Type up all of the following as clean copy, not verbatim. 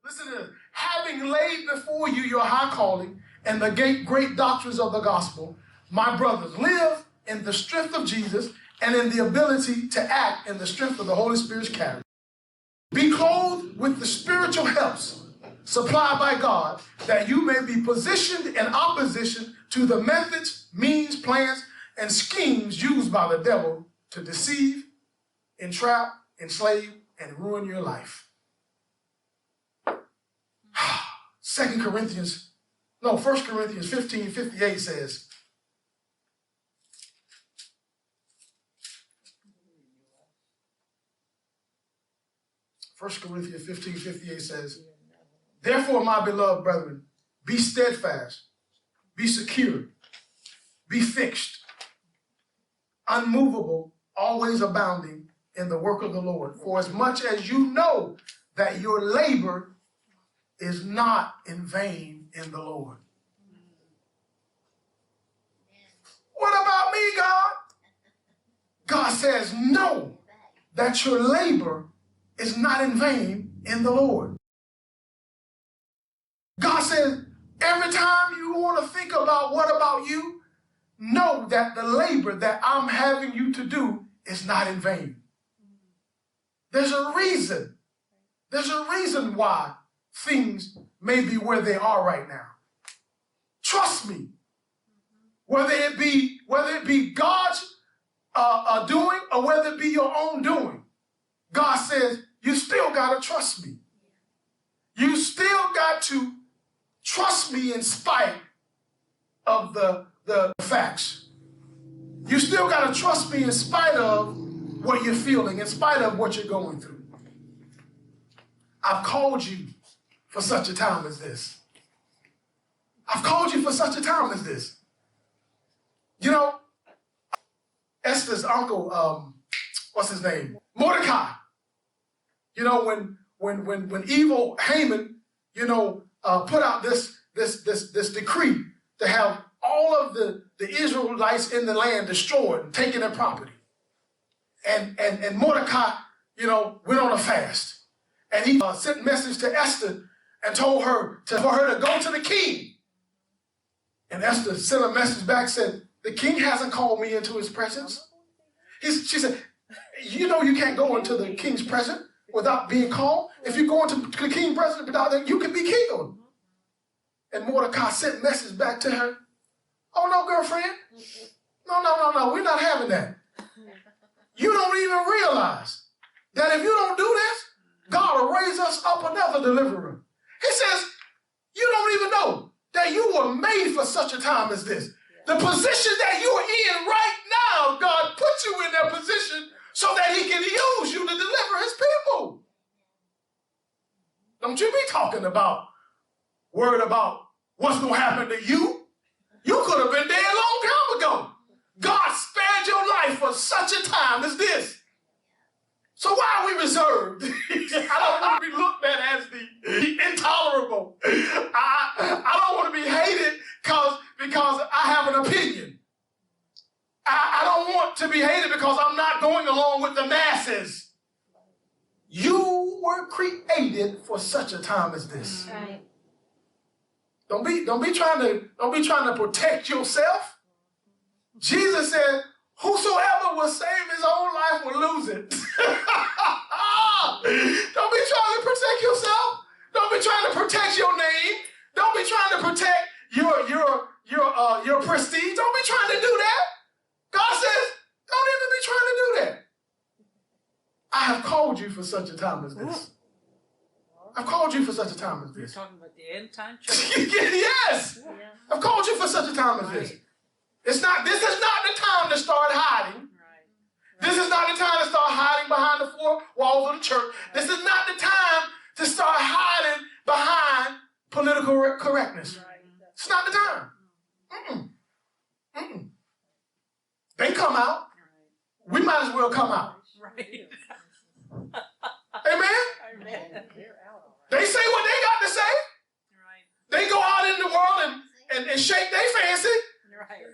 Listen to this. Having laid before you your high calling and the great doctrines of the gospel, my brothers, live in the strength of Jesus and in the ability to act in the strength of the Holy Spirit's character. Be clothed with the spiritual helps supplied by God, that you may be positioned in opposition to the methods, means, plans, and schemes used by the devil to deceive, entrap, enslave, and ruin your life. 1 Corinthians 15:58 says, therefore, my beloved brethren, be steadfast, be secure, be fixed, unmovable, always abounding in the work of the Lord, for as much as you know that your labor is not in vain in the Lord. What about me, God? God says, know that your labor is not in vain in the Lord. God says, every time you want to think about what about you, know that the labor that I'm having you to do is not in vain. There's a reason. There's a reason why things may be where they are right now. Trust me. Whether it be God's doing or whether it be your own doing, God says, you still got to trust me. You still got to trust me in spite of the facts. You still got to trust me in spite of what you're feeling, in spite of what you're going through. I've called you for such a time as this. I've called you for such a time as this. You know, Esther's uncle, what's his name? Mordecai. You know, when evil Haman, put out this decree to have all of the Israelites in the land destroyed and taken their property. And Mordecai, went on a fast. And he sent a message to Esther and told her for her to go to the king. And Esther sent a message back, said, the king hasn't called me into his presence. She said, you can't go into the king's presence without being called. If you go into the king's presence without that, you can be killed. And Mordecai sent a message back to her. Oh, no, girlfriend. No, we're not having that. You don't even realize that if you don't do this, God will raise us up another deliverer. He says, you don't even know that you were made for such a time as this. The position that you're in right now, God put you in that position so that he can use you to deliver his people. Don't you be talking about, worried about what's going to happen to you. You could have been dead a long time ago. God spared your life for such a time as this. So why are we reserved? I don't want to be looked at as the intolerable. I don't want to be hated because I have an opinion. I don't want to be hated because I'm not going along with the masses. You were created for such a time as this. Right. Don't be trying to protect yourself. Jesus said, whosoever will save his own life will lose it. Don't be trying to protect yourself. Don't be trying to protect your name. Don't be trying to protect your prestige. Don't be trying to do that. God says, don't even be trying to do that. I have called you for such a time as this. I've called you for such a time as this. You're talking about the end time church? Yes. Yeah. I've called you for such a time as this. This is not the time to start hiding. Right. This is not the time to start hiding behind the four walls of the church. Right. This is not the time to start hiding behind political correctness. Right. It's not the time. They come out. Right. We might as well come out. Right. Amen? Amen. They say what they got to say. Right. They go out in the world and shake their fancy. Right.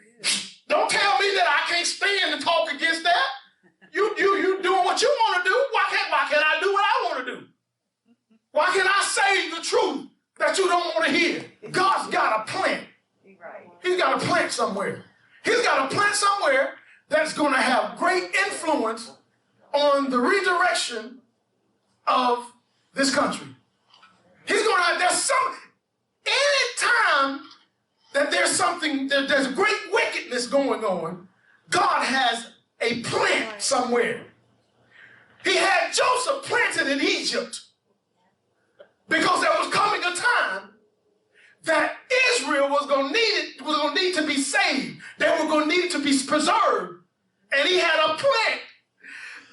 Don't tell me that I can't stand to talk against that. You doing what you want to do. Why can't I do what I want to do? Why can't I say the somewhere. He's got to plant somewhere that's going to have great influence on the redirection of this country. He's going to have, any time that there's great wickedness going on, God has a plant somewhere. He had Joseph planted in Egypt because there was coming a time that Israel was going to need to be saved. They were going to need to be preserved. And he had a plant.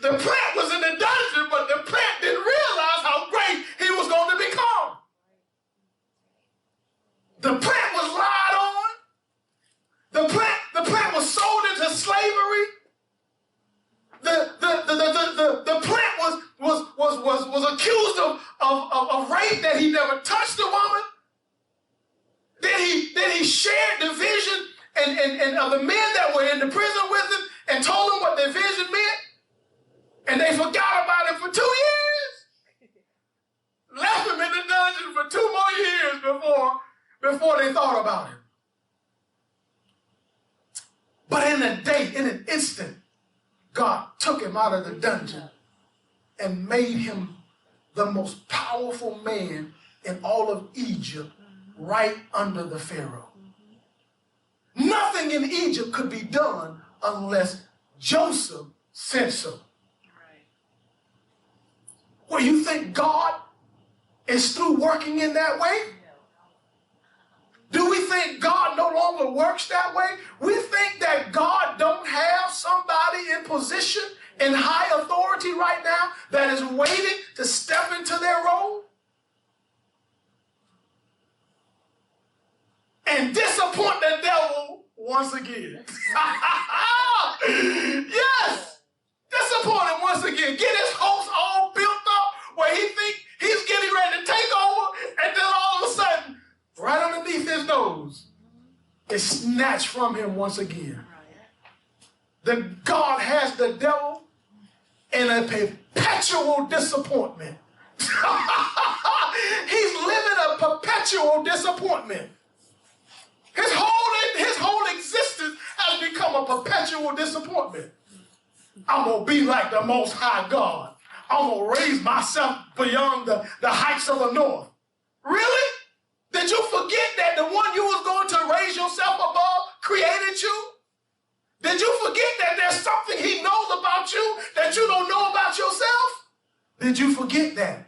The plant was in the dungeon, but the plant didn't realize how great he was going to become. The plant was lied on. The plant was sold into slavery. The plant was accused of rape, that he never touched a woman. Then he shared the vision and of the men that were in the prison with him and told them what their vision meant. And they forgot about it for 2 years. Left him in the dungeon for 2 more years before they thought about it. But in an instant, God took him out of the dungeon and made him the most powerful man in all of Egypt, right under the Pharaoh. Nothing in Egypt could be done unless Joseph said so. Well, you think God is through working in that way? Do we think God no longer works that way? We think that God don't have somebody in position, in high authority right now, that is waiting to step into their role and disappoint the devil once again. Yes, disappoint him once again. Get his hopes all built up where he think he's getting ready to take over, and then all of a sudden, right underneath his nose, is snatched from him once again. Then God has the devil in a perpetual disappointment. He's living a perpetual disappointment. His whole existence has become a perpetual disappointment. I'm going to be like the Most High God. I'm going to raise myself beyond the heights of the north. Really? Did you forget that the one you was going to raise yourself above created you? Did you forget that there's something he knows about you that you don't know about yourself? Did you forget that?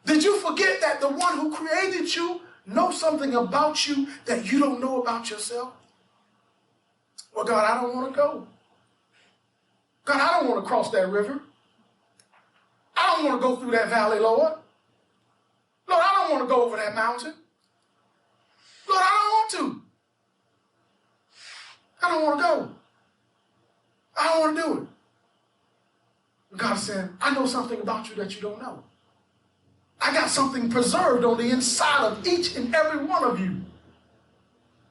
Did you forget that the one who created you knows something about you that you don't know about yourself? Well, God, I don't want to go. God, I don't want to cross that river. I don't want to go through that valley, Lord. Lord, I don't want to go over that mountain. Lord, I don't want to. I don't want to go. I don't want to do it. God said, I know something about you that you don't know. I got something preserved on the inside of each and every one of you.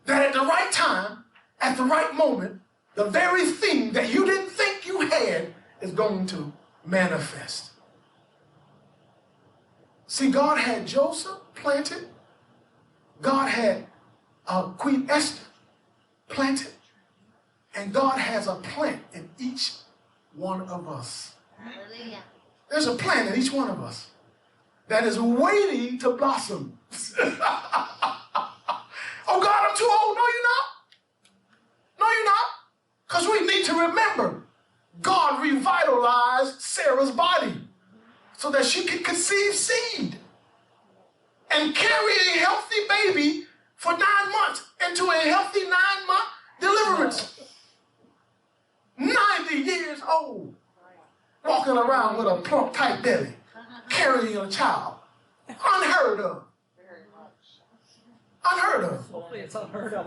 That at the right time, at the right moment, the very thing that you didn't think you had is going to manifest. See, God had Joseph planted. God had Queen Esther planted. And God has a plant in each one of us. Hallelujah. There's a plant in each one of us that is waiting to blossom. Oh, God, I'm too old. No, you're not. No, you're not. Because we need to remember, God revitalized Sarah's body so that she could conceive seed and carry a healthy baby for 9 months into a healthy 9-month deliverance. 90 years old, walking around with a plump, tight belly, carrying a child. Unheard of. Unheard of. Hopefully it's unheard of.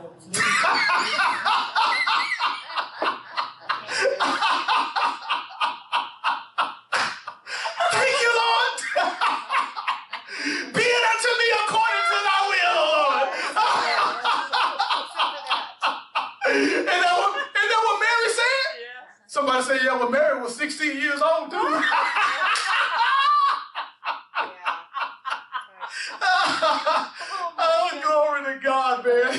Thank you, Lord. Be it unto me according to thy will, Lord. And that what Mary said? Yeah. Somebody say, yeah, well, Mary was 16 years old, too. Oh, glory to God, man.